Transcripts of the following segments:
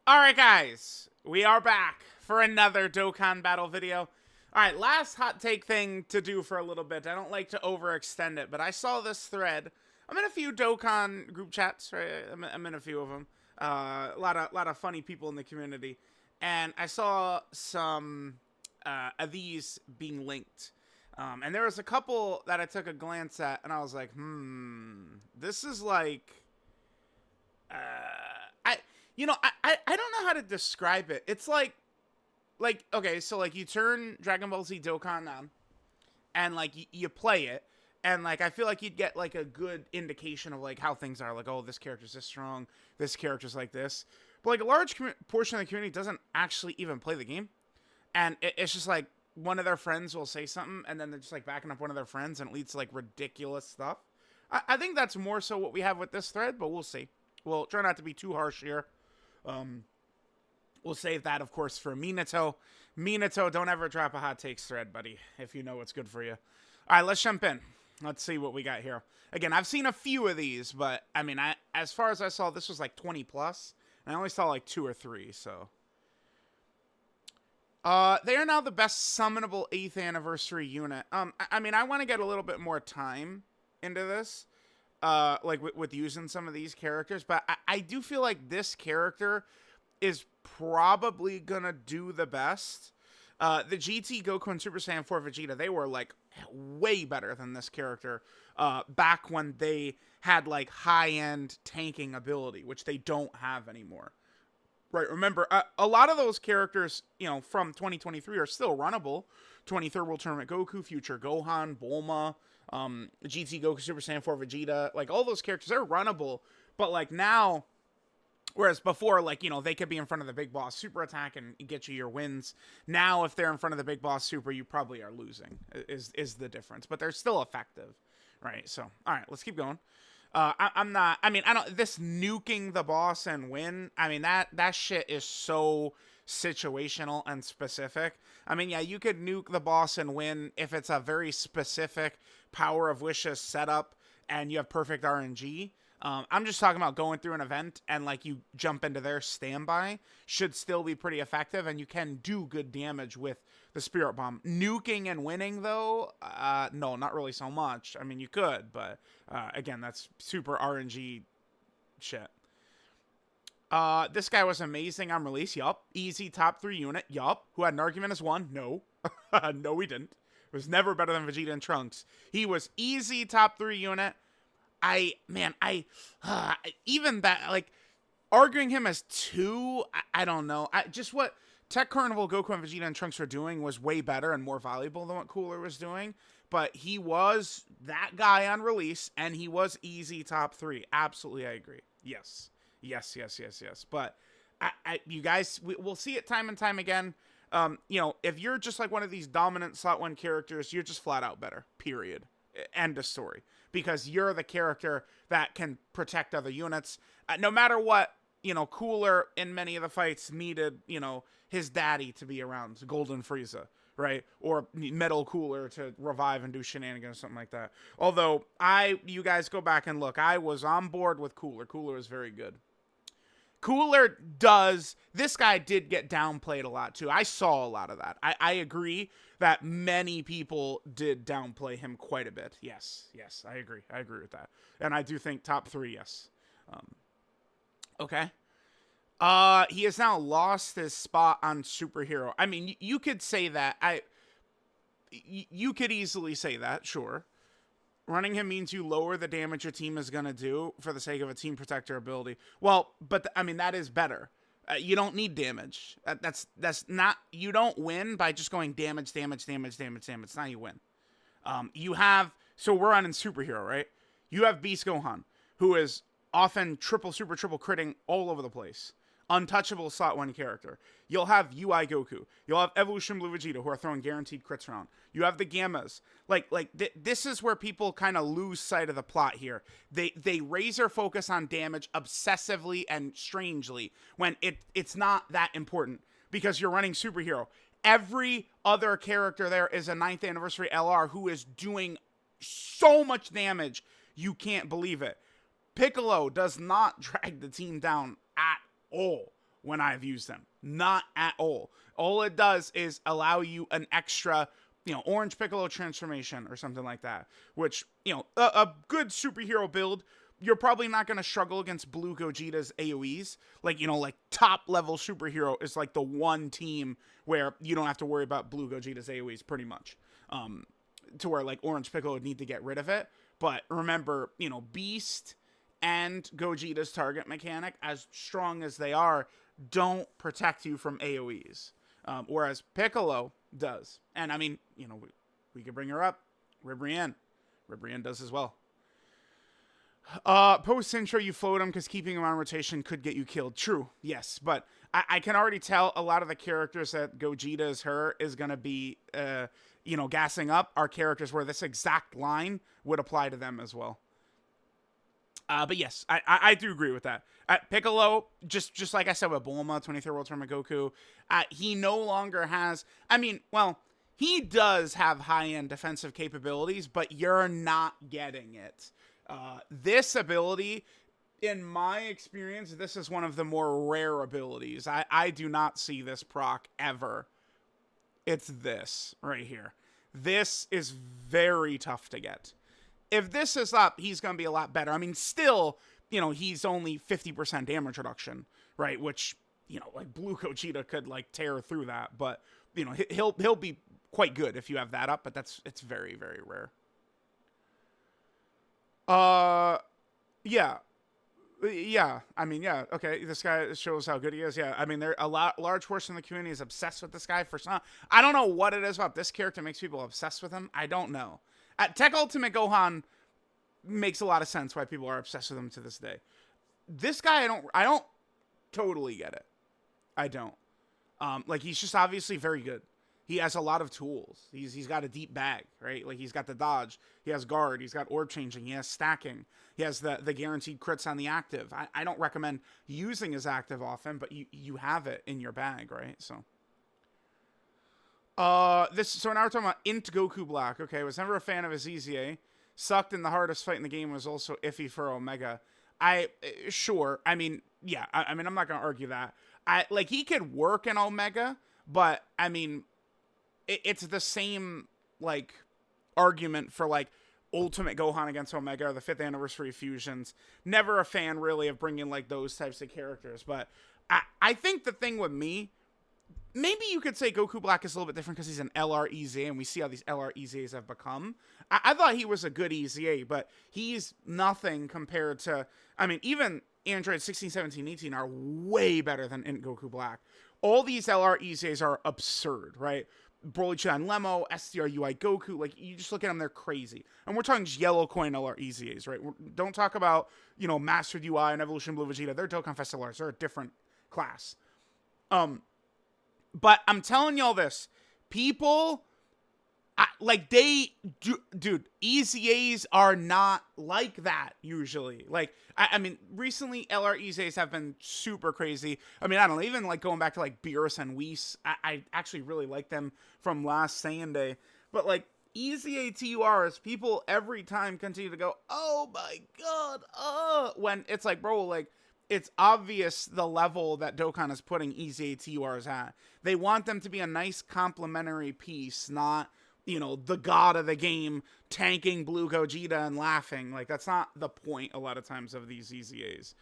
Alright guys, we are back for another Dokkan battle video. Alright, last hot take thing to do for a little bit. I don't like to overextend it, but I saw this thread. I'm in a few Dokkan group chats, right? I'm in a few of them. A lot of funny people in the community. And I saw some of these being linked. And there was a couple that I took a glance at, and I was like, this is like... I don't know how to describe it. It's like, okay, so, like, you turn Dragon Ball Z Dokkan on, and, like, you play it, and, like, I feel like you'd get, like, a good indication of, like, how things are. Like, oh, this character's this strong, this character's like this. But, like, a large portion of the community doesn't actually even play the game, and it's just, like, one of their friends will say something, and then they're just, like, backing up one of their friends, and it leads to, like, ridiculous stuff. I think that's more so what we have with this thread, but we'll see. We'll try not to be too harsh here. We'll save that, of course, for Minato. Minato, don't ever drop a hot takes thread, buddy, if you know what's good for you. All right, let's jump in. Let's see what we got here. Again, I've seen a few of these, but, I mean, as far as I saw, this was like 20 plus, and I only saw like 2 or 3, so. They are now the best summonable 8th anniversary unit. I mean, I want to get a little bit more time into this. Like with using some of these characters, but I do feel like this character is probably gonna do the best. The GT Goku and Super Saiyan 4 Vegeta, they were like way better than this character back when they had like high-end tanking ability, which they don't have anymore. Right, remember, a lot of those characters, you know, from 2023 are still runnable. 23rd World Tournament Goku, Future Gohan, Bulma, GT Goku, Super Saiyan 4 Vegeta, like, all those characters are runnable, but, like, now, whereas before, like, you know, they could be in front of the Big Boss Super attack and get you your wins. Now, if they're in front of the Big Boss Super, you probably are losing, is the difference, but they're still effective, right? So, all right, let's keep going. This nuking the boss and win, I mean, that shit is so situational and specific. I mean, yeah, you could nuke the boss and win if it's a very specific Power of Wishes setup and you have perfect RNG. I'm just talking about going through an event and, like, you jump into their standby should still be pretty effective, and you can do good damage with the Spirit Bomb. Nuking and winning, though, no, not really so much. I mean, you could, but, again, that's super RNG shit. This guy was amazing on release, yup. Easy top 3 unit, yup. Who had an argument as 1? No. No, he didn't. Was never better than Vegeta and Trunks. He was easy top 3 unit. Even that, like, arguing him as 2, I don't know. Just what Tech Carnival, Goku, and Vegeta and Trunks were doing was way better and more valuable than what Cooler was doing. But he was that guy on release, and he was easy top 3. Absolutely, I agree. Yes. But you guys, we'll see it time and time again. You know, if you're just like one of these dominant slot 1 characters, you're just flat out better. Period. End of story. Because you're the character that can protect other units. No matter what, you know, Cooler in many of the fights needed, you know, his daddy to be around, Golden Frieza, right? Or Metal Cooler to revive and do shenanigans or something like that. Although, you guys go back and look, I was on board with Cooler. Cooler is very good. This guy did get downplayed a lot too. I saw a lot of that. I agree that many people did downplay him quite a bit. Yes, I agree with that. And I do think top 3, yes. Okay. He has now lost his spot on Superhero. I mean, you could say that. You could easily say that, sure. Running him means you lower the damage your team is going to do for the sake of a team protector ability. Well, but I mean, that is better. You don't need damage. That's not, you don't win by just going damage. It's not how you win. So we're on in Superhero, right? You have Beast Gohan, who is often triple critting all over the place. Untouchable slot 1 character. You'll have UI Goku. You'll have Evolution Blue Vegeta, who are throwing guaranteed crits around. You have the Gammas. This is where people kind of lose sight of the plot here. They raise their focus on damage obsessively and strangely when it's not that important because you're running Superhero. Every other character there is a 9th anniversary LR who is doing so much damage, you can't believe it. Piccolo does not drag the team down at all. when I've used them. Not at all. All it does is allow you an extra, Orange Piccolo transformation or something like that, which, a good superhero build, you're probably not going to struggle against Blue Gogeta's AoEs. Like, top level superhero is like the one team where you don't have to worry about Blue Gogeta's AoEs pretty much. To where like Orange Piccolo would need to get rid of it. But remember, Beast and Gogeta's target mechanic, as strong as they are, don't protect you from AoEs. Whereas Piccolo does. And I mean, we could bring her up. Ribrianne. Ribrianne does as well. Post intro, you float him because keeping him on rotation could get you killed. True, yes, but I can already tell a lot of the characters that Gogeta is gonna be, gassing up are characters where this exact line would apply to them as well. But yes, I do agree with that. Piccolo, just like I said with Bulma, 23rd World Tournament Goku, he no longer has. I mean, well, he does have high-end defensive capabilities, but you're not getting it. This ability, in my experience, this is one of the more rare abilities. I do not see this proc ever. It's this right here. This is very tough to get. If this is up, he's going to be a lot better. I mean, still, he's only 50% damage reduction, right? Which, like Blue Gogeta could like tear through that, but he'll be quite good if you have that up, but it's very, very rare. Yeah. I mean, yeah. Okay, this guy shows how good he is. Yeah, I mean, large portion of the community is obsessed with this guy for some. I don't know what it is about this character makes people obsessed with him. I don't know. At Tech Ultimate Gohan makes a lot of sense why people are obsessed with him to this day. This guy, I don't totally get it. I don't. Like he's just obviously very good. He has a lot of tools. He's got a deep bag, right? Like he's got the dodge, he has guard, he's got orb changing, he has stacking, he has the guaranteed crits on the active. I don't recommend using his active often, but you have it in your bag, right? So now we're talking about Int Goku Black. Okay, was never a fan of his EZA. Sucked in the hardest fight in the game, was also iffy for Omega. Sure. I mean, yeah. I mean, I'm not gonna argue that. He could work in Omega, but I mean, it's the same like argument for like Ultimate Gohan against Omega or the 5th anniversary fusions. Never a fan really of bringing like those types of characters, but I think the thing with me, maybe you could say Goku Black is a little bit different because he's an LR EZA, and we see how these LR EZAs have become. I thought he was a good EZA, but he's nothing compared to, I mean, even Android 16, 17, 18 are way better than Int Goku Black. All these LR EZAs are absurd, right? Broly-chan Lemo, STR-UI Goku, like, you just look at them, they're crazy. And we're talking just yellow coin LR EZAs, right? Don't talk about, Mastered UI and Evolution Blue Vegeta. They're Dokkan Fest LRs. They're a different class. But I'm telling y'all this. People, dude, EZAs are not like that usually. Like, I mean, recently LR EZAs have been super crazy. I mean, I don't know, even like going back to like Beerus and Whis, I actually really like them from last Saiyan Day. But like EZA TURs, people every time continue to go, oh my god, when it's like, bro, like, it's obvious the level that Dokkan is putting EZA TURs at. They want them to be a nice complementary piece, not, the god of the game tanking Blue Gogeta and laughing. Like, that's not the point a lot of times of these EZAs.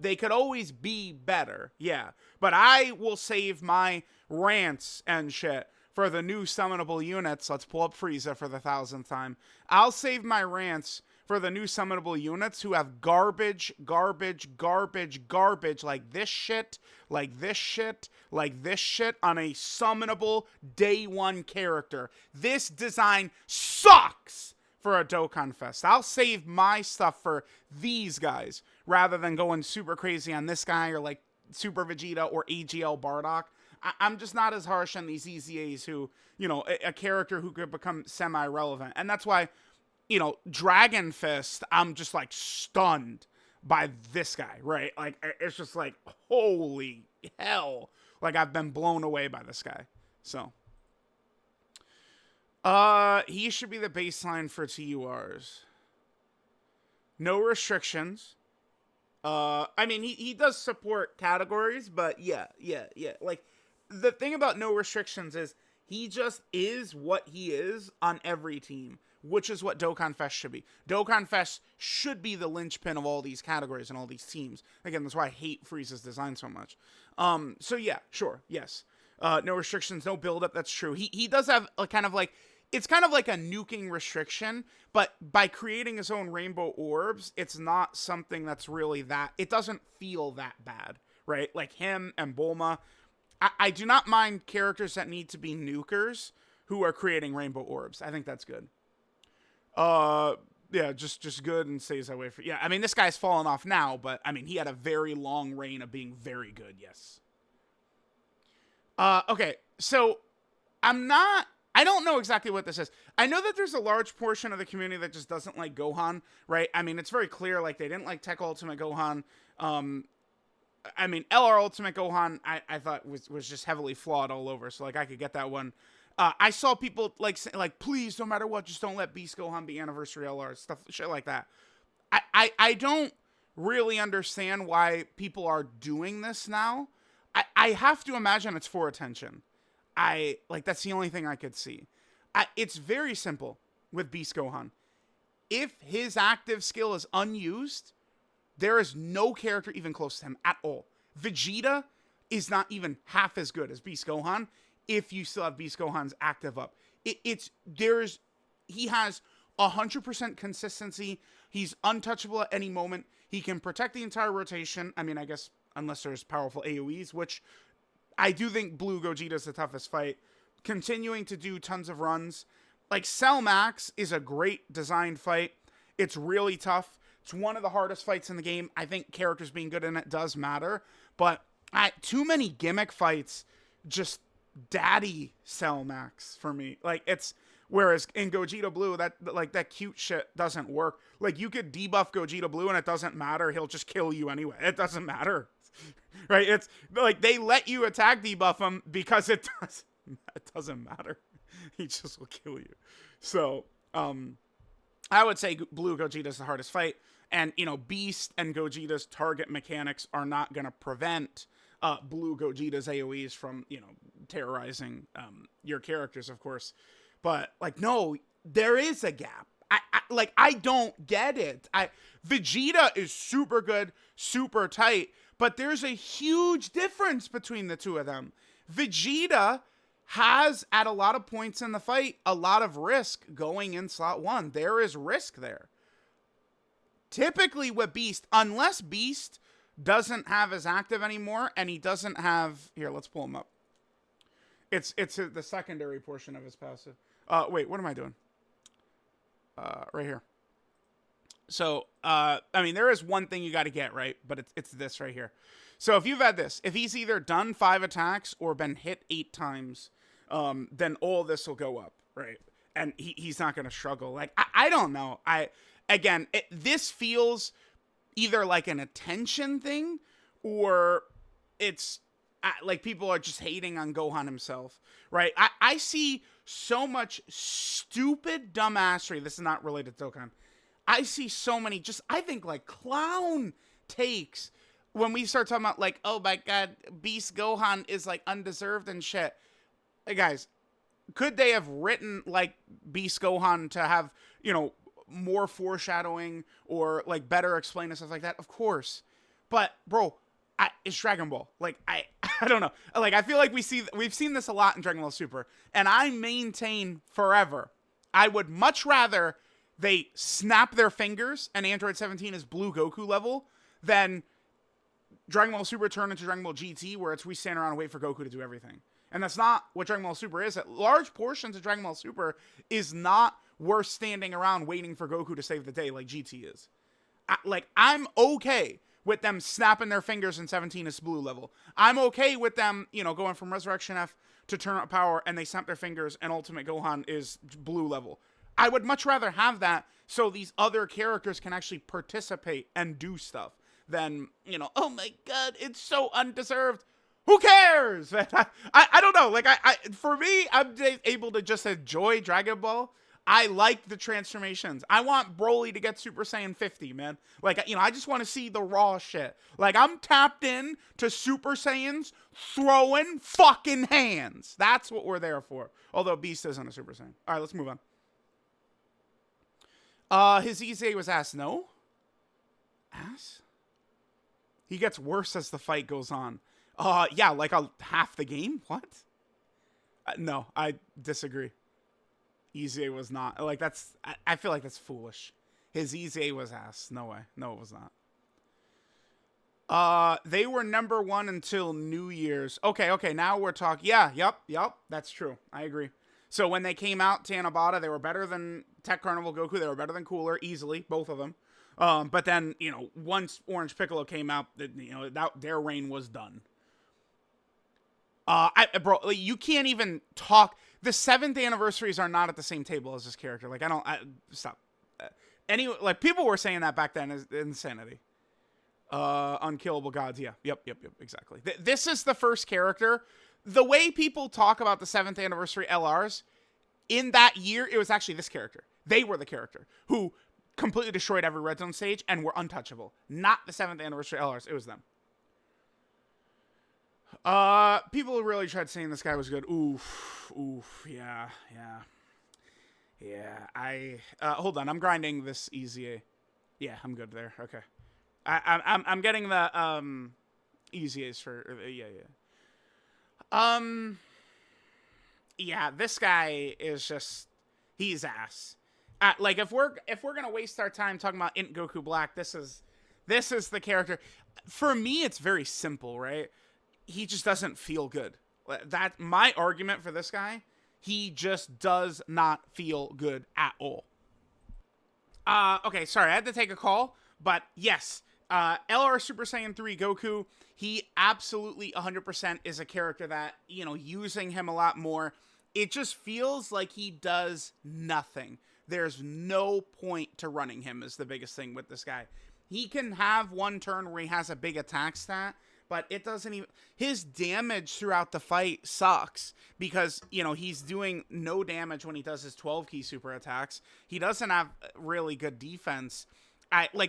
They could always be better, yeah. But I will save my rants and shit for the new summonable units. Let's pull up Frieza for the 1000th time. I'll save my rants for the new summonable units who have garbage, like this shit, like this shit, like this shit on a summonable day one character. This design sucks for a Dokkan Fest. I'll save my stuff for these guys rather than going super crazy on this guy or like Super Vegeta or AGL Bardock. I'm just not as harsh on these EZAs who, a character who could become semi-relevant. And that's why, Dragon Fist, I'm just like stunned by this guy, right? Like, it's just like, holy hell. Like, I've been blown away by this guy. So, he should be the baseline for TURs. No restrictions. I mean, he does support categories, but yeah. Like, the thing about no restrictions is he just is what he is on every team, which is what Dokkan Fest should be. Dokkan Fest should be the linchpin of all these categories and all these teams. Again, that's why I hate Frieza's design so much. So yeah, sure, yes. No restrictions, no build-up, that's true. He does have a kind of like, it's kind of like a nuking restriction, but by creating his own rainbow orbs, it's not something that's really that, it doesn't feel that bad, right? Like him and Bulma. I do not mind characters that need to be nukers who are creating rainbow orbs. I think that's good. Yeah, just good and stays that way for, yeah, I mean, this guy's fallen off now, but I mean, he had a very long reign of being very good, yes. Okay, so I don't know exactly what this is. I know that there's a large portion of the community that just doesn't like Gohan, right? I mean, it's very clear, like, they didn't like Tech Ultimate Gohan. I mean, LR Ultimate Gohan, I thought was just heavily flawed all over, so, like, I could get that one. I saw people, like, say, like, please, no matter what, just don't let Beast Gohan be Anniversary LR, stuff, shit like that. I don't really understand why people are doing this now. I have to imagine it's for attention. That's the only thing I could see. It's very simple with Beast Gohan. If his active skill is unused, there is no character even close to him at all. Vegeta is not even half as good as Beast Gohan if you still have Beast Gohan's active up. He has 100% consistency. He's untouchable at any moment. He can protect the entire rotation. I mean, I guess unless there's powerful AoEs, which I do think Blue Gogeta's the toughest fight. Continuing to do tons of runs. Like, Cell Max is a great designed fight. It's really tough. It's one of the hardest fights in the game. I think characters being good in it does matter. But too many gimmick fights just daddy Cell Max for me. Like, it's... Whereas in Gogeta Blue, that cute shit doesn't work. Like, you could debuff Gogeta Blue and it doesn't matter. He'll just kill you anyway. It doesn't matter. Right? It's like they let you attack debuff him because it doesn't matter. He just will kill you. So, I would say Blue Gogeta's the hardest fight. And, Beast and Gogeta's target mechanics are not going to prevent Blue Gogeta's AoEs from, terrorizing your characters, of course. But, no, there is a gap. I don't get it. Vegeta is super good, super tight, but there's a huge difference between the two of them. Vegeta has, at a lot of points in the fight, a lot of risk going in slot 1. There is risk there. Typically with Beast, unless Beast doesn't have his active anymore, and he doesn't have... Here, let's pull him up. It's the secondary portion of his passive. Wait, what am I doing? Right here. So, I mean, there is one thing you got to get, right? But it's this right here. So if you've had this, if he's either done 5 attacks or been hit 8 times, then all this will go up, right? And he's not going to struggle. Like, I don't know. This feels either like an attention thing or it's like people are just hating on Gohan himself, right? I see so much stupid dumbassery. This is not related to Dokkan. I see so many I think like clown takes when we start talking about like, oh my God, Beast Gohan is like undeserved and shit. Hey guys, could they have written like Beast Gohan to have, more foreshadowing or like better explain and stuff like that? Of course. But bro, it's Dragon Ball. Like, I don't know. Like, I feel like we've seen this a lot in Dragon Ball Super. And I maintain forever, I would much rather they snap their fingers and Android 17 is Blue Goku level than Dragon Ball Super turn into Dragon Ball GT, where we stand around and wait for Goku to do everything. And that's not what Dragon Ball Super is. Large portions of Dragon Ball Super is not worth standing around waiting for Goku to save the day like GT is. I'm okay with them snapping their fingers and 17 is Blue level. I'm okay with them, going from Resurrection F to Turn Up Power and they snap their fingers and Ultimate Gohan is Blue level. I would much rather have that so these other characters can actually participate and do stuff than, oh my God, it's so undeserved. Who cares? I don't know. Like, for me, I'm able to just enjoy Dragon Ball. I like the transformations. I want Broly to get Super Saiyan 50, man. Like, you know, I just want to see the raw shit. Like, I'm tapped in to Super Saiyans throwing fucking hands. That's what we're there for. Although Beast isn't a Super Saiyan. All right, let's move on. His EZA was ass. No? Ass? He gets worse as the fight goes on. Yeah, like half the game? What? No, I disagree. EZA was not. Like, that's... I feel like that's foolish. His EZA was ass. No way. No, it was not. They were number 1 until New Year's. Okay, now we're talking... Yeah, yep. That's true. I agree. So when they came out, Tanabata, they were better than Tech Carnival Goku. They were better than Cooler, easily, both of them. But then, you know, once Orange Piccolo came out, you know, their reign was done. Bro, you can't even talk. The 7th anniversaries are not at the same table as this character. Like, stop. Like, people were saying that back then is insanity. Unkillable gods, yeah. Yep, exactly. This is the first character. The way people talk about the 7th anniversary LRs, in that year, it was actually this character. They were the character who completely destroyed every Red Zone stage and were untouchable. Not the 7th anniversary LRs, it was them. People really tried saying this guy was good. Oof, yeah. Hold on, I'm grinding this EZA. Yeah, I'm good there. Okay. I'm getting the, EZAs for, yeah. Yeah, this guy is just, he's ass. Like, if we're gonna waste our time talking about Int Goku Black, this is the character. For me, it's very simple, right? He just doesn't feel good. That my argument for this guy. He just does not feel good at all. Okay, sorry, I had to take a call, but yes, LR Super Saiyan 3 Goku, he absolutely 100% is a character that, you know, using him a lot more, it just feels like he does nothing. There's no point to running him is the biggest thing with this guy. He can have one turn where he has a big attack stat, but it doesn't even... His damage throughout the fight sucks because, you know, he's doing no damage when he does his 12-key super attacks. He doesn't have really good defense.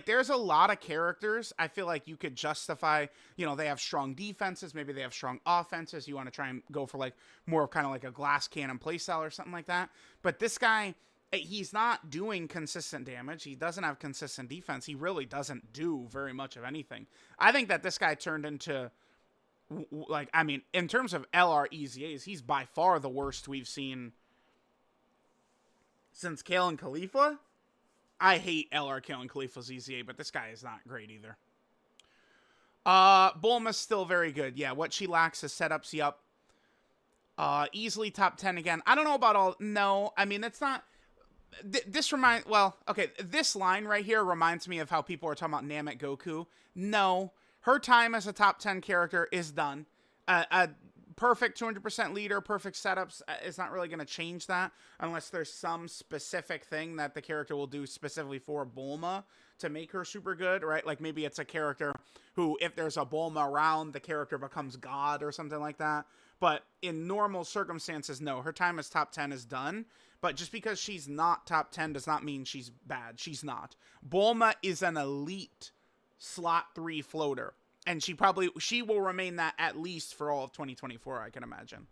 There's a lot of characters I feel like you could justify, you know, they have strong defenses, maybe they have strong offenses. You want to try and go for, like, more of kind of like a glass cannon playstyle or something like that. But this guy... He's not doing consistent damage. He doesn't have consistent defense. He really doesn't do very much of anything. I think that this guy turned into, like, I mean, in terms of LR EZAs, he's by far the worst we've seen since Kale and Khalifa. I hate LR Kale and Khalifa's EZA, but this guy is not great either. Bulma's still very good. Yeah, what she lacks is setups, yup. Easily top 10 again. I don't know about all... No, I mean, it's not... This line right here reminds me of how people are talking about Namek Goku. No, her time as a top 10 character is done. A perfect 200% leader, perfect setups is not really going to change that unless there's some specific thing that the character will do specifically for Bulma to make her super good, right? Like maybe it's a character who, if there's a Bulma around, the character becomes God or something like that. But in normal circumstances, no, her time as top 10 is done. But just because she's not top 10 does not mean she's bad. She's not. Bulma is an elite slot 3 floater. And she will remain that at least for all of 2024, I can imagine.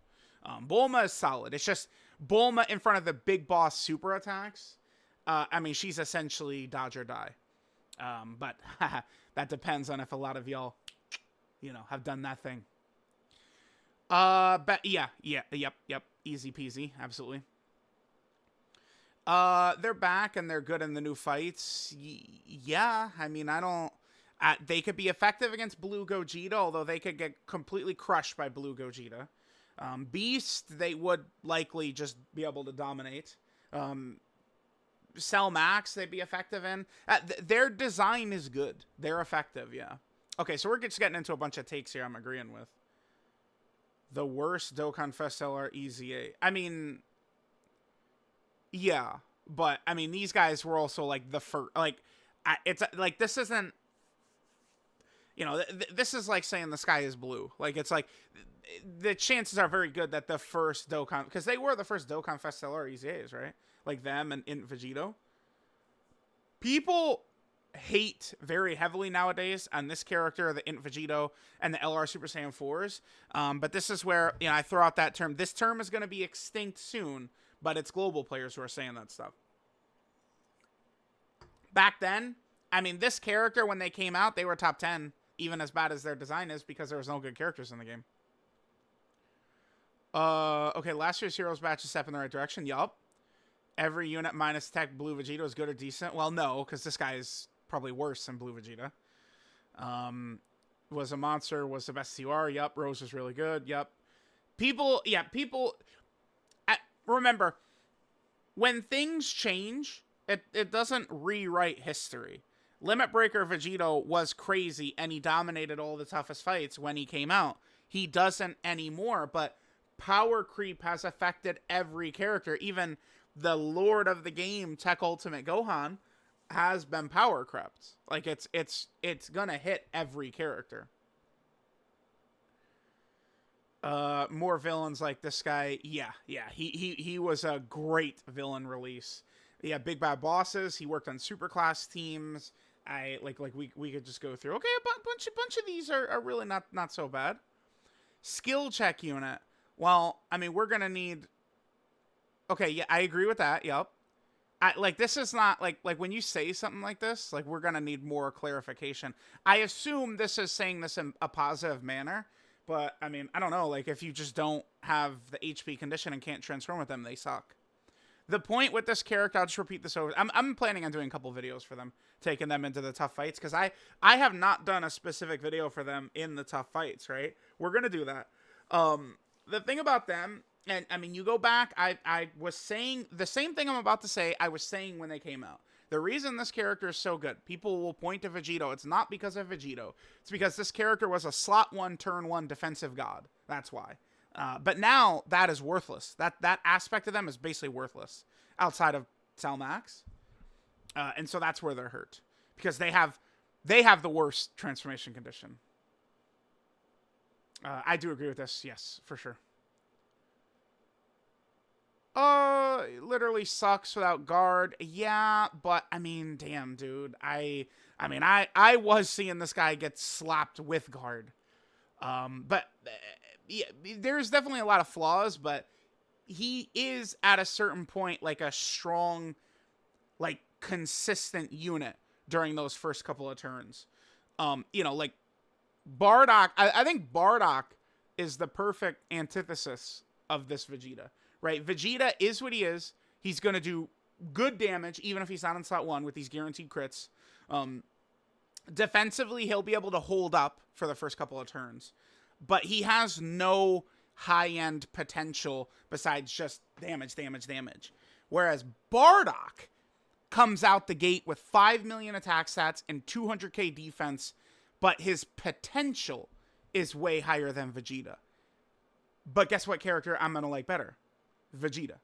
Bulma is solid. It's just Bulma in front of the big boss super attacks. I mean, she's essentially dodge or die. But that depends on if a lot of y'all, you know, have done that thing. But yep. Easy peasy. Absolutely. They're back and they're good in the new fights. Yeah, I mean, they could be effective against Blue Gogeta, although they could get completely crushed by Blue Gogeta. Beast, they would likely just be able to dominate. Cell Max, they'd be effective in. Their design is good. They're effective, yeah. Okay, so we're just getting into a bunch of takes here I'm agreeing with. The worst Dokkan Fest LR EZA. I mean... Yeah, but, I mean, these guys were also, like, the first, like, it's, like, this isn't, you know, this is like saying the sky is blue. Like, it's like, the chances are very good that the first Dokkan, because they were the first Dokkan Fest LR EZAs, right? like them and Int Vegito. People hate very heavily nowadays on this character, the Int Vegito and the LR Super Saiyan 4s. But this is where, you know, I throw out that term. This term is going to be extinct soon, but it's global players who are saying that stuff. Back then, I mean, this character, when they came out, they were top 10, even as bad as their design is, because there was no good characters in the game. Okay, last year's Heroes batch is a step in the right direction. Yup. Every unit minus tech Blue Vegeta is good or decent. Well, no, because this guy is probably worse than Blue Vegeta. Was a monster, was the best CR. Yup. Rose is really good. Yup. People, remember, when things change, it doesn't rewrite history. Limit Breaker Vegito was crazy, and he dominated all the toughest fights when he came out. He doesn't anymore, but power creep has affected every character. Even the Lord of the Game, Tech Ultimate Gohan, has been power crept. Like, it's gonna hit every character. More villains like this guy. Yeah. He was a great villain release. Yeah, big bad bosses. He worked on superclass teams. We could just go through. Okay, a bunch of these are really not so bad. Skill check unit. Well, I mean, we're gonna need. Okay, yeah, I agree with that. Yep. This is not like when you say something like this, like, we're gonna need more clarification. I assume this is saying this in a positive manner, but I mean, I don't know. Like, if you just don't have the HP condition and can't transform with them, they suck. The point with this character, I'll just repeat this over. I'm planning on doing a couple videos for them, taking them into the tough fights, because I have not done a specific video for them in the tough fights, right? We're going to do that. The thing about them, and I mean, you go back, I was saying the same thing I'm about to say, I was saying when they came out. The reason this character is so good, people will point to Vegito. It's not because of Vegito. It's because this character was a slot 1, turn 1 defensive god. That's why. But now that is worthless. That aspect of them is basically worthless outside of Cell Max. And so that's where they're hurt, because they have the worst transformation condition. I do agree with this. Yes, for sure. It literally sucks without guard. Yeah, but I mean, damn, dude. I was seeing this guy get slapped with guard. But yeah, there's definitely a lot of flaws, but he is at a certain point like a strong, like, consistent unit during those first couple of turns. Like Bardock. I think Bardock is the perfect antithesis of this Vegeta, right? Vegeta is what he is. He's going to do good damage, even if he's not in slot 1 with these guaranteed crits. Defensively, he'll be able to hold up for the first couple of turns, but he has no high-end potential besides just damage. Whereas Bardock comes out the gate with 5 million attack stats and 200k defense, but his potential is way higher than Vegeta. But guess what character I'm going to like better? Vegeta.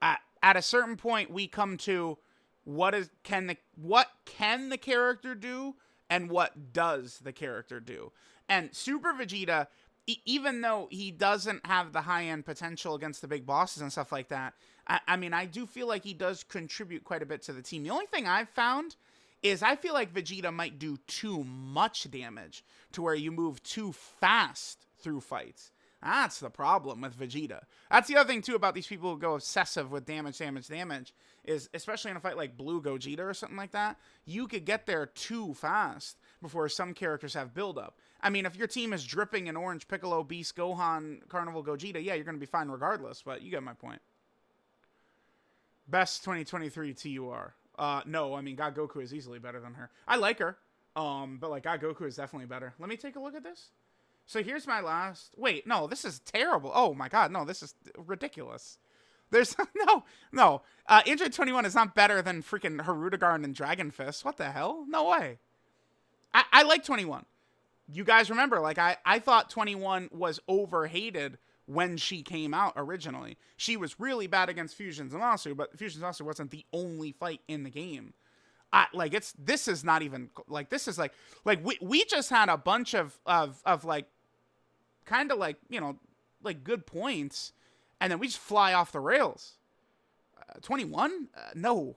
At a certain point, we come to what can the character do, and what does the character do. And Super Vegeta, even though he doesn't have the high-end potential against the big bosses and stuff like that, I mean, I do feel like he does contribute quite a bit to the team. The only thing I've found is I feel like Vegeta might do too much damage to where you move too fast through fights. That's the problem with Vegeta. That's the other thing, too, about these people who go obsessive with damage, is, especially in a fight like Blue Gogeta or something like that, you could get there too fast before some characters have build-up. I mean, if your team is dripping in orange Piccolo, Beast, Gohan, Carnival, Gogeta, yeah, you're going to be fine regardless, but you get my point. Best 2023 TUR. No, I mean, God Goku is easily better than her. I like her, but, like, God Goku is definitely better. Let me take a look at this. So here's my last... Wait, no, this is terrible. Oh, my God, no, this is ridiculous. There's... No. Android 21 is not better than freaking Hirudegarn and Dragon Fist. What the hell? No way. I like 21. You guys remember, like, I thought 21 was overhated when she came out originally. She was really bad against Fusion Zamasu, but Fusion Zamasu wasn't the only fight in the game. This is not even, like, this is, like, we just had a bunch of like, kind of, like, you know, like, good points, and then we just fly off the rails. 21? No.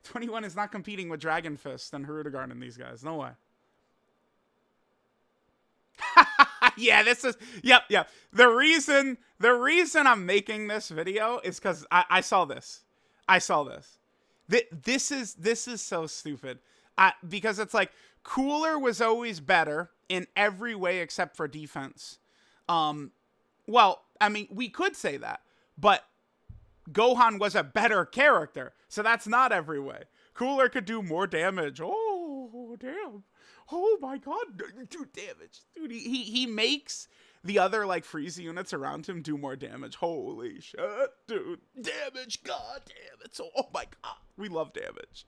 21 is not competing with Dragon Fist and Hirudegarn and these guys. No way. Yeah, this is, yep. The reason I'm making this video is because I saw this. This is so stupid. Because it's like, Cooler was always better in every way except for defense. Well, I mean, we could say that, but Gohan was a better character, so that's not every way. Cooler could do more damage. Oh, damn. Oh my god, dude, damage. Dude, he makes the other, like, Frieza units around him do more damage. Holy shit, dude. Damage, god damn it. So, oh my god, we love damage.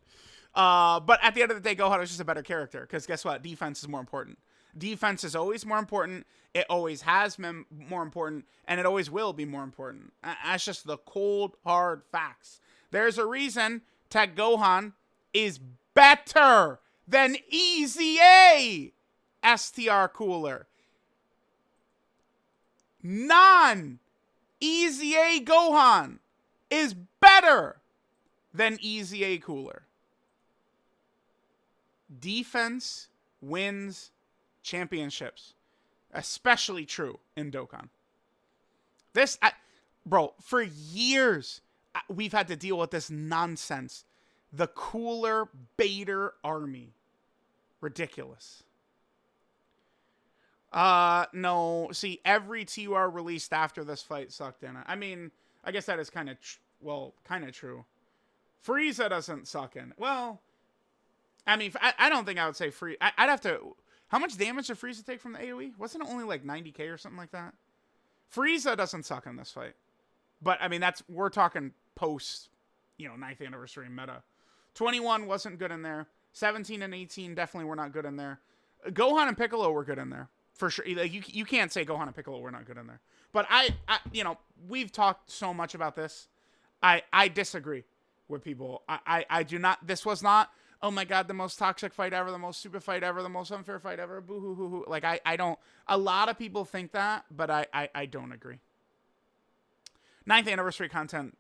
But at the end of the day, Gohan is just a better character, because guess what? Defense is more important. Defense is always more important. It always has been more important, and it always will be more important. That's just the cold, hard facts. There's a reason Tech Gohan is better than Easy A STR Cooler. Non-Easy A Gohan is better than Easy A Cooler. Defense wins championships. Especially true in Dokkan. Bro, for years, we've had to deal with this nonsense. The Cooler Baiter army. Ridiculous. No. See, every TUR released after this fight sucked in it. I mean, I guess that is kind of, kind of true. Frieza doesn't suck in it. Well, I mean, I don't think I would say I'd have to... How much damage did Frieza take from the AoE? Wasn't it only like 90k or something like that? Frieza doesn't suck in this fight. But, I mean, we're talking post, 9th anniversary meta. 21 wasn't good in there. 17 and 18 definitely were not good in there. Gohan and Piccolo were good in there. For sure. Like, you can't say Gohan and Piccolo were not good in there. But we've talked so much about this. I disagree with people. I do not, this was not, oh my god, the most toxic fight ever, the most stupid fight ever, the most unfair fight ever, boo hoo hoo hoo. Like, I don't, a lot of people think that, but I don't agree. 9th anniversary content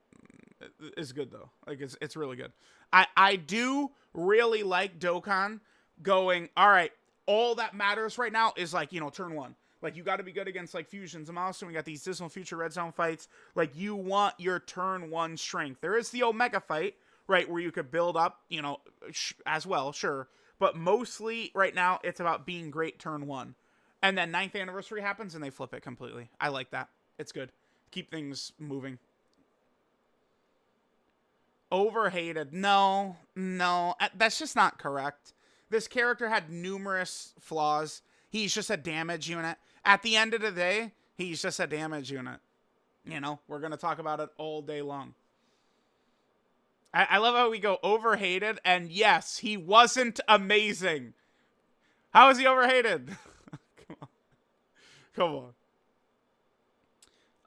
is good though. Like, it's really good. I do really like Dokkan going, all right, all that matters right now is, like, turn 1. Like, you got to be good against, like, Fusions and Milestone. We got these Dismal Future Red Zone fights. Like, you want your turn 1 strength. There is the Omega fight, right, where you could build up, as well, sure. But mostly, right now, it's about being great turn 1. And then 9th anniversary happens, and they flip it completely. I like that. It's good. Keep things moving. Overhated. No. That's just not correct. This character had numerous flaws. He's just a damage unit. At the end of the day, he's just a damage unit. We're going to talk about it all day long. I love how we go overhated, and yes, he wasn't amazing. How is he overhated? Come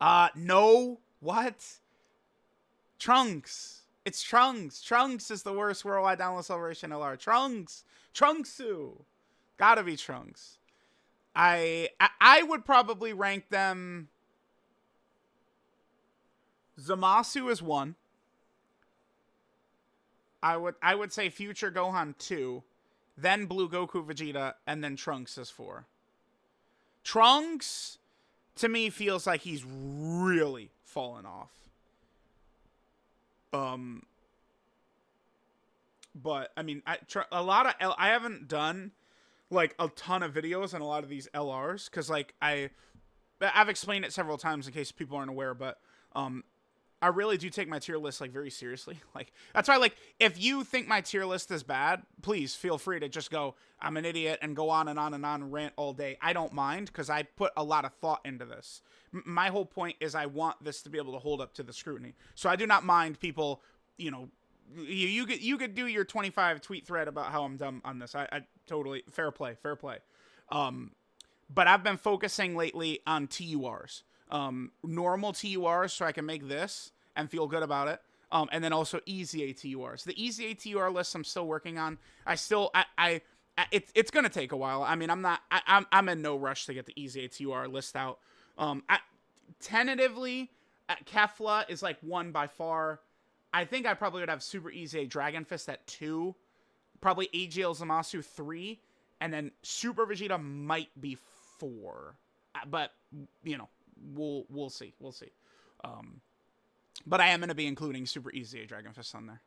on. No. What? Trunks. It's Trunks. Trunks is the worst worldwide download celebration LR. Trunks. Trunksu. Gotta be Trunks. I would probably rank them. Zamasu is 1. I would say Future Gohan 2, then Blue Goku Vegeta, and then Trunks is 4. Trunks, to me, feels like he's really fallen off. But I mean, I haven't done like a ton of videos on a lot of these LRs because like I've explained it several times in case people aren't aware, but I really do take my tier list like very seriously. Like that's why, like, if you think my tier list is bad, please feel free to just go, I'm an idiot, and go on and on and on and rant all day. I don't mind because I put a lot of thought into this. My whole point is I want this to be able to hold up to the scrutiny. So I do not mind people, you could do your 25 tweet thread about how I'm dumb on this. I totally fair play. But I've been focusing lately on TURs. Normal TURs so I can make this and feel good about it. And then also easy ATURs. The easy ATUR list I'm still working on. It's going to take a while. I mean, I'm in no rush to get the easy ATUR list out. Tentatively, Kefla is like 1 by far. I think I probably would have Super Easy Dragon Fist at 2. Probably AGL Zamasu 3. And then Super Vegeta might be 4. But, you know, we'll see. We'll see. But I am going to be including Super Easy Dragon Fist on there.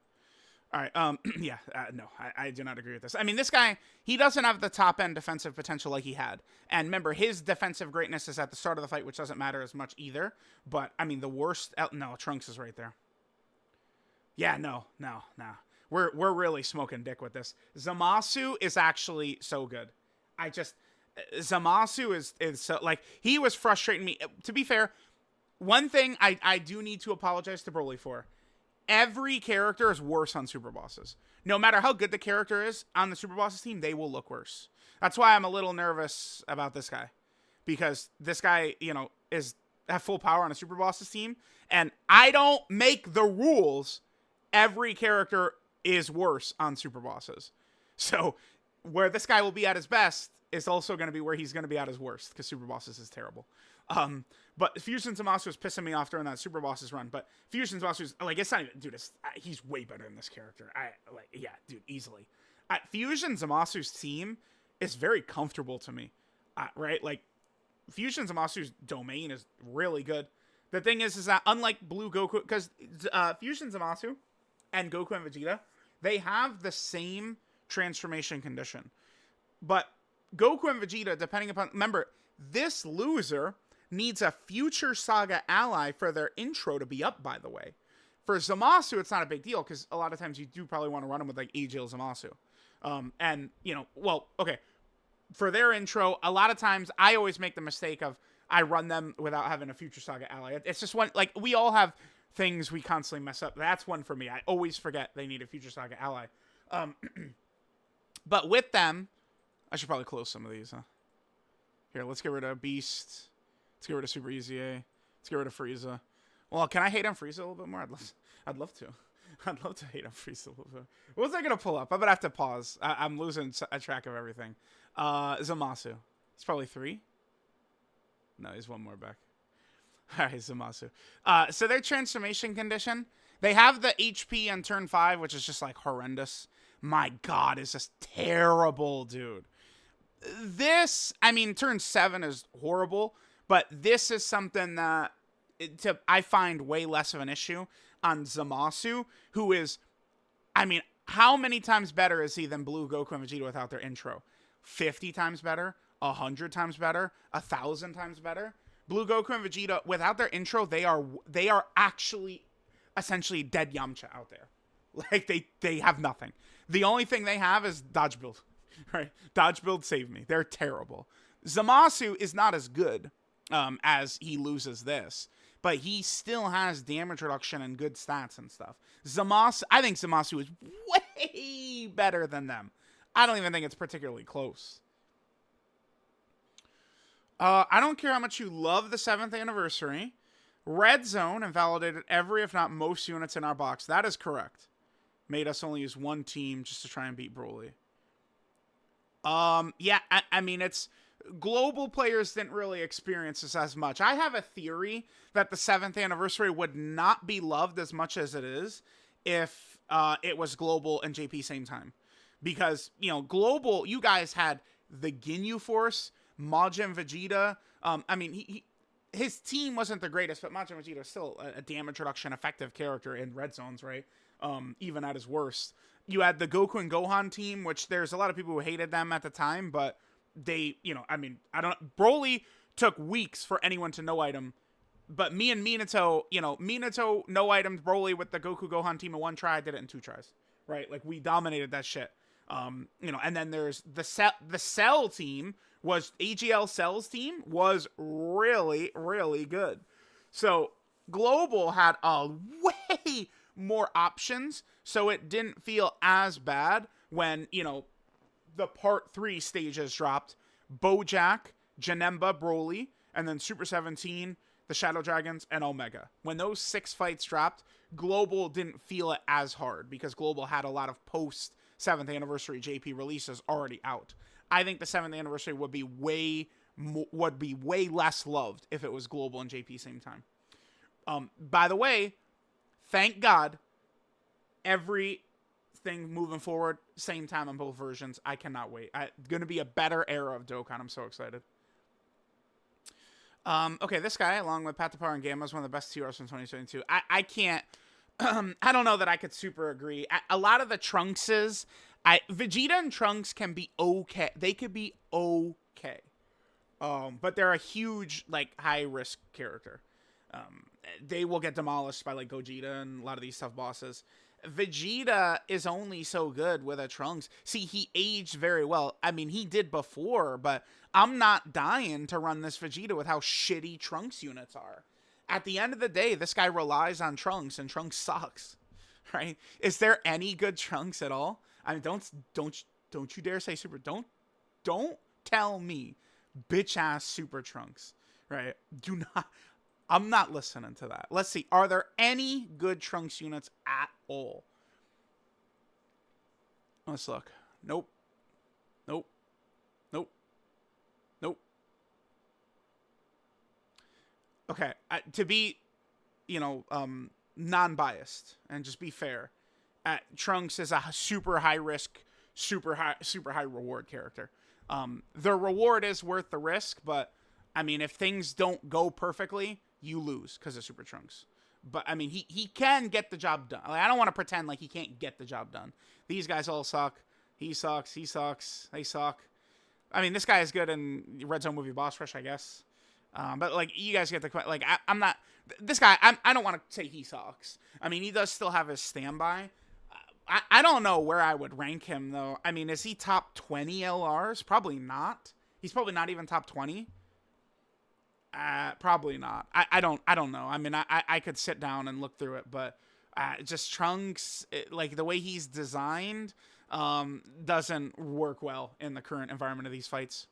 All right. Yeah. No, I do not agree with this. I mean, this guy, he doesn't have the top end defensive potential like he had. And remember, his defensive greatness is at the start of the fight, which doesn't matter as much either. But I mean, the worst. No, Trunks is right there. Yeah. No. We're really smoking dick with this. Zamasu is actually so good. Zamasu is so, like, he was frustrating me. To be fair, one thing I do need to apologize to Broly for. Every character is worse on Super Bosses. No matter how good the character is on the Super Bosses team, they will look worse. That's why I'm a little nervous about this guy. Because this guy, you know, is at full power on a Super Bosses team. And I don't make the rules. Every character is worse on Super Bosses. So where this guy will be at his best is also going to be where he's going to be at his worst. Because Super Bosses is terrible. But Fusion Zamasu was pissing me off during that Super Bosses run. But Fusion Zamasu is, like, it's not even, dude, he's way better than this character. Yeah, dude, easily. Fusion Zamasu's team is very comfortable to me, right? Like, Fusion Zamasu's domain is really good. The thing is that unlike Blue Goku, because Fusion Zamasu and Goku and Vegeta, they have the same transformation condition. But Goku and Vegeta, depending upon, remember, this loser needs a future Saga ally for their intro to be up, by the way. For Zamasu, it's not a big deal, because a lot of times you do probably want to run him with, like, AGL Zamasu. And, you know, well, okay. For their intro, a lot of times, I always make the mistake of, I run them without having a future Saga ally. It's just one, like, we all have things we constantly mess up. That's one for me. I always forget they need a future Saga ally. But with them, I should probably close some of these, huh? Here, let's get rid of Beast. Let's get rid of Super Easy A. Let's get rid of Frieza. Well, can I hate on Frieza a little bit more? I'd love to. I'd love to hate on Frieza a little bit. What was I going to pull up? I'm going to have to pause. I'm losing a track of everything. Zamasu. It's probably 3. No, he's 1 more back. All right, Zamasu. So their transformation condition, they have the HP on turn 5, which is just, like, horrendous. My God, is just terrible, dude. This, I mean, turn 7 is horrible, but this is something that I find way less of an issue on Zamasu, who is, I mean, how many times better is he than Blue Goku and Vegeta without their intro? 50 times better? 100 times better? 1,000 times better? Blue Goku and Vegeta, without their intro, they are actually essentially dead Yamcha out there. Like, they have nothing. The only thing they have is dodge build. Right? Dodge build save me. They're terrible. Zamasu is not as good as he loses this, but he still has damage reduction and good stats and stuff. I think Zamasu is way better than them. I don't even think it's particularly close. I don't care how much you love the 7th anniversary. Red Zone invalidated every, if not most, units in our box. That is correct. Made us only use 1 team just to try and beat Broly. Yeah, I mean, it's global players didn't really experience this as much. I have a theory that the 7th anniversary would not be loved as much as it is if it was global and JP same time. Because, you know, global, you guys had the Ginyu Force, Majin Vegeta. I mean, his team wasn't the greatest, but Majin Vegeta is still a damage reduction effective character in red zones, right? Even at his worst. You had the Goku and Gohan team, which there's a lot of people who hated them at the time, but they, you know, I mean, Broly took weeks for anyone to no-item, but me and Minato, you know, Minato no-itemed Broly with the Goku Gohan team in 1 try, I did it in 2 tries, right? Like, we dominated that shit. You know, and then there's the Cell team was, AGL Cell's team was really, really good. So, Global had a way more options, so it didn't feel as bad when, you know, the part 3 stages dropped. Bojack, Janemba, Broly, and then Super 17, the Shadow Dragons, and Omega. When those 6 fights dropped, Global didn't feel it as hard because Global had a lot of post 7th anniversary JP releases already out. I think the 7th anniversary would be way less loved if it was Global and JP same time. By the way, thank God, everything moving forward, same time on both versions. I cannot wait. Going to be a better era of Dokkan. I'm so excited. Okay, this guy, along with Patapar and Gamma, is one of the best TRs from 2022. I can't. I don't know that I could super agree. A lot of the Trunkses, Vegeta and Trunks can be okay. They could be okay. But they're a huge, like, high risk character. They will get demolished by like Gogeta and a lot of these tough bosses. Vegeta is only so good with a Trunks. See, he aged very well. I mean, he did before, but I'm not dying to run this Vegeta with how shitty Trunks units are. At the end of the day, this guy relies on Trunks, and Trunks sucks, right? Is there any good Trunks at all? I mean, don't you dare say Super. Don't tell me bitch ass Super Trunks, right? Do not. I'm not listening to that. Let's see. Are there any good Trunks units at all? Let's look. Nope. Nope. Nope. Nope. Okay. To be, non-biased and just be fair, Trunks is a super high risk, super high reward character. The reward is worth the risk, but I mean, if things don't go perfectly, you lose because of Super Trunks. But, I mean, he can get the job done. Like, I don't want to pretend like he can't get the job done. These guys all suck. He sucks. He sucks. They suck. I mean, this guy is good in Red Zone Movie Boss Rush, I guess. But, like, you guys get the... Like, I'm not... This guy, I don't want to say he sucks. I mean, he does still have his standby. I don't know where I would rank him, though. I mean, is he top 20 LRs? Probably not. He's probably not even top 20. Probably not. I don't know. I mean, I could sit down and look through it, but just Trunks, like the way he's designed, doesn't work well in the current environment of these fights.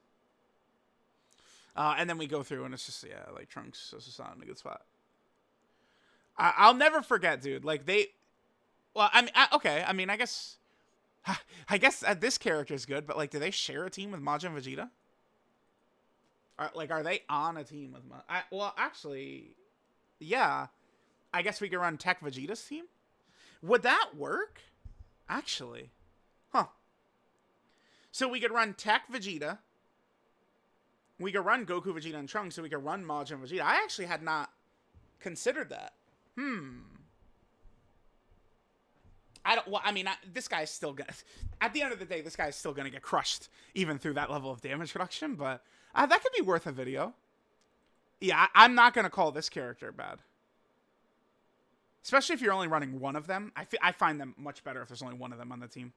And then we go through and it's just, yeah, like Trunks is just not in a good spot. I'll never forget, dude. Like well, I mean, okay. I mean, I guess this character is good, but like, do they share a team with Majin and Vegeta? Are they on a team with well, actually, yeah. I guess we could run Tech Vegeta's team? Would that work? Actually. Huh. So we could run Tech Vegeta. We could run Goku, Vegeta, and Trunks, so we could run Majin and Vegeta. I actually had not considered that. This guy's still gonna... At the end of the day, this guy's still gonna get crushed, even through that level of damage reduction, but... that could be worth a video. Yeah, I'm not going to call this character bad. Especially if you're only running one of them. I find them much better if there's only one of them on the team.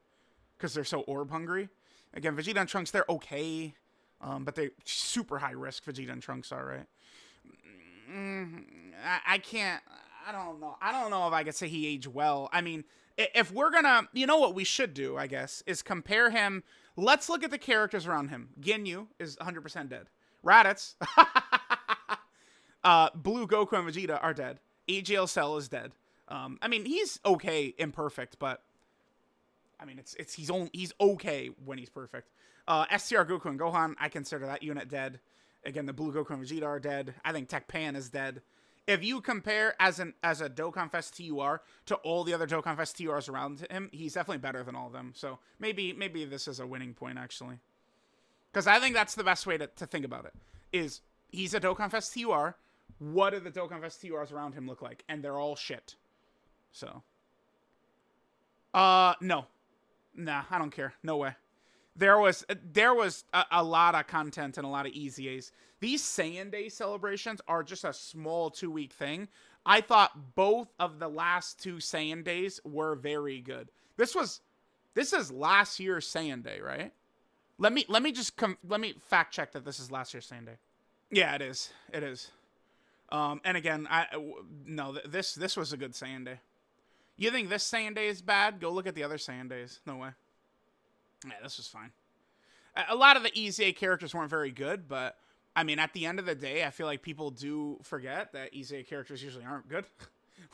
Because they're so orb hungry. Again, Vegeta and Trunks, they're okay. But they're super high risk, Vegeta and Trunks are, right? I can't... I don't know. I don't know if I could say he aged well. I mean, if we're going to... You know what we should do, I guess, is compare him... Let's look at the characters around him. Ginyu is 100% dead. Raditz, Blue, Goku, and Vegeta are dead. AGL Cell is dead. I mean, he's okay imperfect, but I mean, he's okay when he's perfect. STR Goku and Gohan, I consider that unit dead. Again, the Blue Goku and Vegeta are dead. I think Tech Pan is dead. If you compare as a Dokkan Fest TUR to all the other Dokkan Fest TURs around him, he's definitely better than all of them. So maybe this is a winning point, actually. Because I think that's the best way to think about it. Is he's a Dokkan Fest TUR. What do the Dokkan Fest TURs around him look like? And they're all shit. So. No. Nah, I don't care. No way. There was a lot of content and a lot of EZAs. These Saiyan Day celebrations are just a small 2-week thing. I thought both of the last 2 Saiyan Days were very good. This is last year's Saiyan Day, right? Let me fact check that this is last year's Saiyan Day. Yeah, it is. It is. And again, this was a good Saiyan Day. You think this Saiyan Day is bad? Go look at the other Saiyan Days. No way. Yeah, this was fine. A lot of the EZA characters weren't very good, but, I mean, at the end of the day, I feel like people do forget that EZA characters usually aren't good.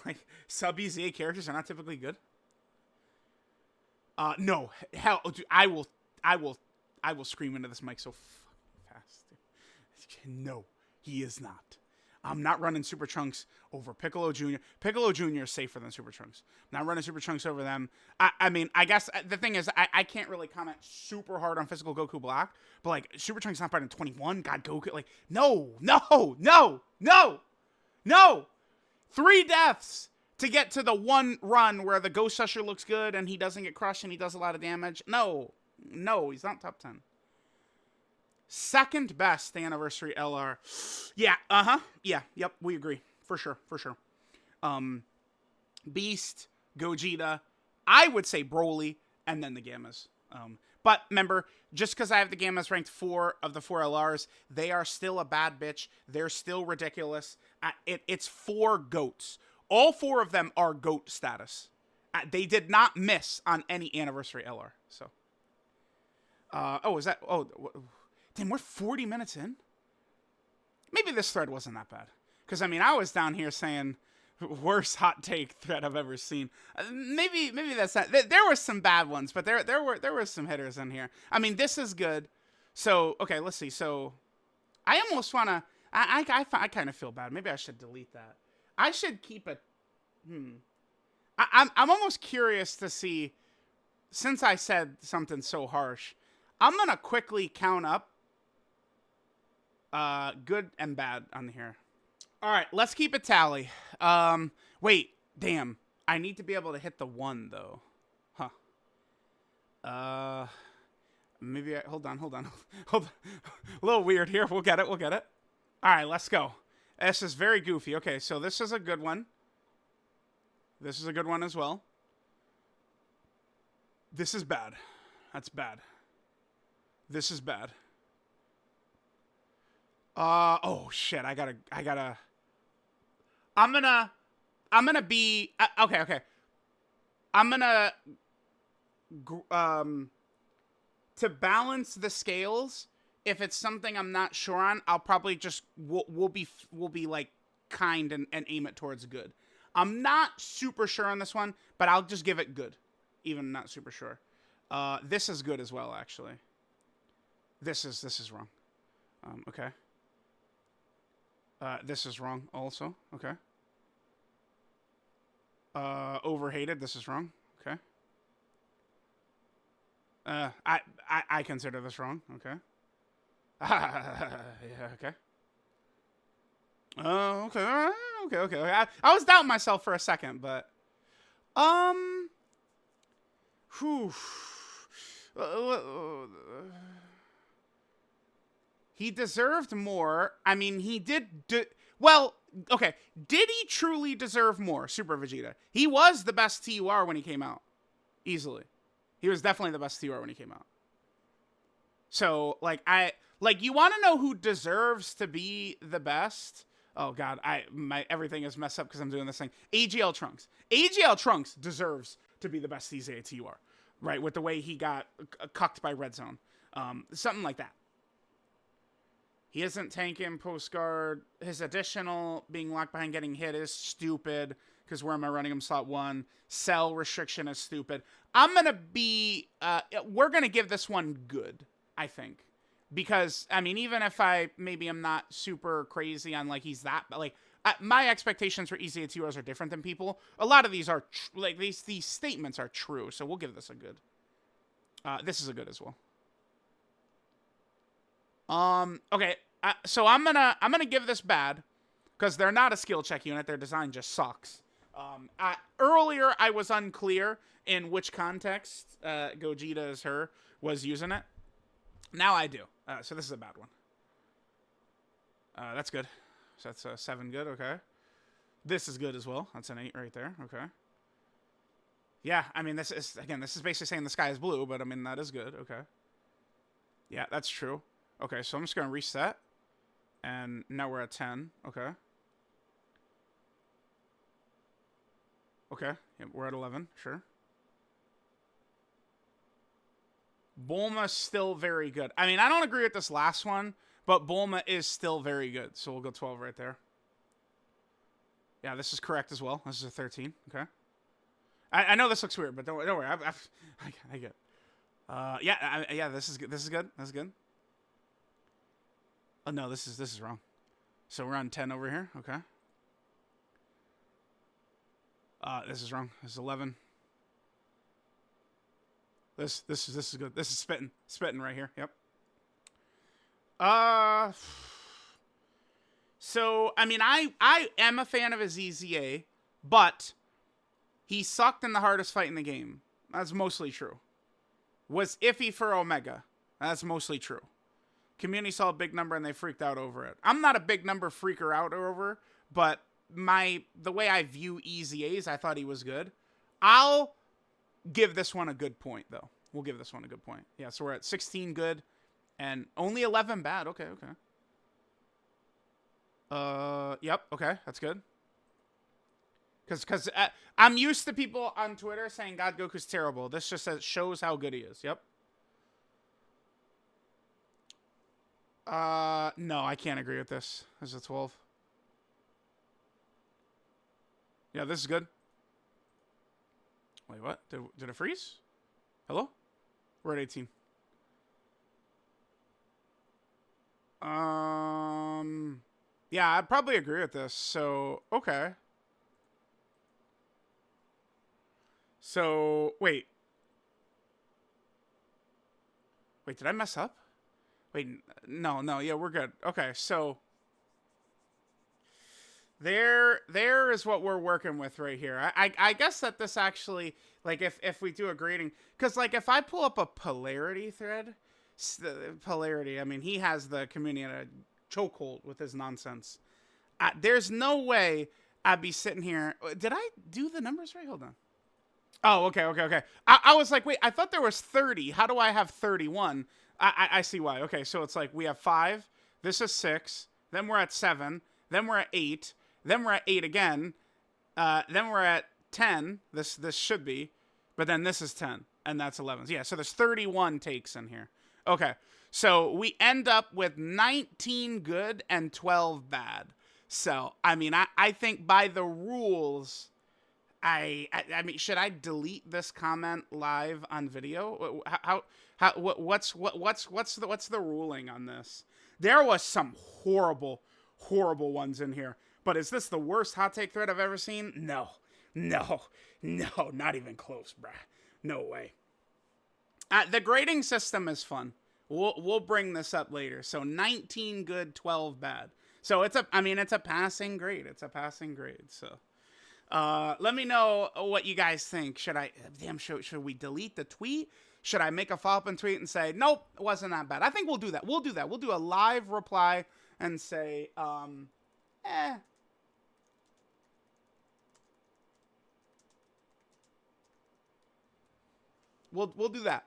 Like, sub-EZA characters are not typically good. No. Hell, dude, I will scream into this mic so fucking fast. Dude. No, he is not. I'm not running Super Trunks over Piccolo Jr. Piccolo Jr. is safer than Super Trunks. I'm not running Super Trunks over them. I mean, I guess the thing is, I can't really comment super hard on physical Goku Black, but like Super Trunks not better than 21. God, Goku, like no, no, no, no, no. 3 deaths to get to the one run where the Ghost Usher looks good and he doesn't get crushed and he does a lot of damage. No, no, he's not top 10. Second best anniversary LR. Yeah, yeah, yep, we agree. For sure, for sure. Beast, Gogeta, I would say Broly, and then the Gammas. But remember, just because I have the Gammas ranked 4 of the 4 LRs, they are still a bad bitch. They're still ridiculous. It's 4 GOATs. All 4 of them are GOAT status. They did not miss on any anniversary LR. So, is that? Oh, damn, we're 40 minutes in? Maybe this thread wasn't that bad. Because, I mean, I was down here saying, worst hot take thread I've ever seen. Maybe that's not... There were some bad ones, but there were some hitters in here. I mean, this is good. So, okay, let's see. So, I almost want to... I kind of feel bad. Maybe I should delete that. I should keep it... I'm almost curious to see, since I said something so harsh, I'm going to quickly count up good and bad on here. All right, let's keep a tally. Wait, damn. I need to be able to hit the 1, though. Huh. Maybe hold on. A little weird here. We'll get it. All right, let's go. This is very goofy. Okay, so this is a good one. This is a good one as well. This is bad. That's bad. This is bad. Oh shit, I'm gonna be, okay. I'm gonna, to balance the scales, if it's something I'm not sure on, I'll probably just, we'll be like kind and aim it towards good. I'm not super sure on this one, but I'll just give it good, even not super sure. This is good as well, actually. This is wrong. Okay. This is wrong also. Okay. Overhated. This is wrong. Okay. I consider this wrong. Okay. Yeah. Okay. Oh, okay. Okay. I was doubting myself for a second, but whew. He deserved more. I mean, he did. Well, okay. Did he truly deserve more, Super Vegeta? He was the best TUR when he came out. Easily. He was definitely the best TUR when he came out. So, you want to know who deserves to be the best? Oh, God. Everything is messed up because I'm doing this thing. AGL Trunks. AGL Trunks deserves to be the best DBZ TUR. Right? With the way he got cucked by Red Zone. Something like that. He isn't tanking postcard. His additional being locked behind getting hit is stupid. Because where am I running him slot 1? Cell restriction is stupid. I'm going to be... we're going to give this one good, I think. Because, I mean, even if maybe I'm not super crazy on, like, he's that... Like, my expectations for EZA2Rs are different than people. A lot of these are... these statements are true. So we'll give this a good. This is a good as well. Okay, so I'm gonna give this bad, because they're not a skill check unit, their design just sucks. Earlier, I was unclear in which context, Gogeta as her was using it. Now I do, so this is a bad one. That's good, so that's a 7 good, okay. This is good as well, that's an 8 right there, okay. Yeah, I mean, this is basically saying the sky is blue, but I mean, that is good, okay. Yeah, that's true. Okay, so I'm just going to reset. And now we're at 10. Okay. Okay, yeah, we're at 11. Sure. Bulma's still very good. I mean, I don't agree with this last one, but Bulma is still very good. So we'll go 12 right there. Yeah, this is correct as well. This is a 13. Okay. I know this looks weird, but don't worry. I get. Yeah. This is good. This is good. Oh no, this is wrong. So we're on 10 over here. Okay. This is wrong. This is 11. This is good. This is spitting right here. Yep. So I mean, I am a fan of his EZA, but he sucked in the hardest fight in the game. That's mostly true. Was iffy for Omega. That's mostly true. Community saw a big number and they freaked out over it. I'm not a big number freaker out over, but the way I view EZAs, I thought he was good. I'll give this one a good point, though. We'll give this one a good point. Yeah, so we're at 16 good and only 11 bad. Okay. Yep, okay, that's good. Because I'm used to people on Twitter saying God Goku's terrible. This just shows how good he is. Yep. No, I can't agree with this. This is a 12. Yeah, this is good. Wait, what? Did it freeze? Hello? We're at 18. Yeah, I'd probably agree with this. So, okay. So, wait. Wait, did I mess up? Wait, no, yeah, we're good. Okay, so there is what we're working with right here. I guess that this actually, like, if we do a grading, because, like, if I pull up a polarity thread, polarity, I mean, he has the community in a chokehold with his nonsense. There's no way I'd be sitting here. Did I do the numbers right? Hold on. Oh, okay. I was like, wait, I thought there was 30. How do I have 31? I see why. Okay, so it's like we have 5. This is 6. Then we're at 7. Then we're at 8. Then we're at 8 again. Then we're at 10. This should be. But then this is 10. And that's 11. Yeah, so there's 31 takes in here. Okay, so we end up with 19 good and 12 bad. So, I mean, I think by the rules... I mean, should I delete this comment live on video? What's the ruling on this? There was some horrible ones in here, but is this the worst hot take thread I've ever seen? No, not even close, bruh. No way. The grading system is fun. We'll bring this up later. So 19 good, 12 bad. So it's a passing grade. It's a passing grade. So. Let me know what you guys think. Should we delete the tweet? Should I make a follow-up and tweet and say, nope, it wasn't that bad? I think we'll do that. We'll do a live reply and say, We'll do that.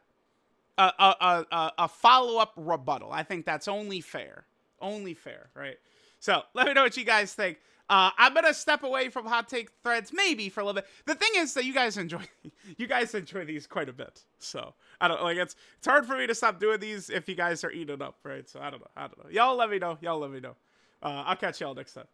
A follow-up rebuttal. I think that's only fair. Only fair, right? So let me know what you guys think. I'm gonna step away from hot take threads maybe for a little bit. The thing is that you guys enjoy these quite a bit. So I don't like it's hard for me to stop doing these if you guys are eating up, right? So I don't know. Y'all let me know. I'll catch y'all next time.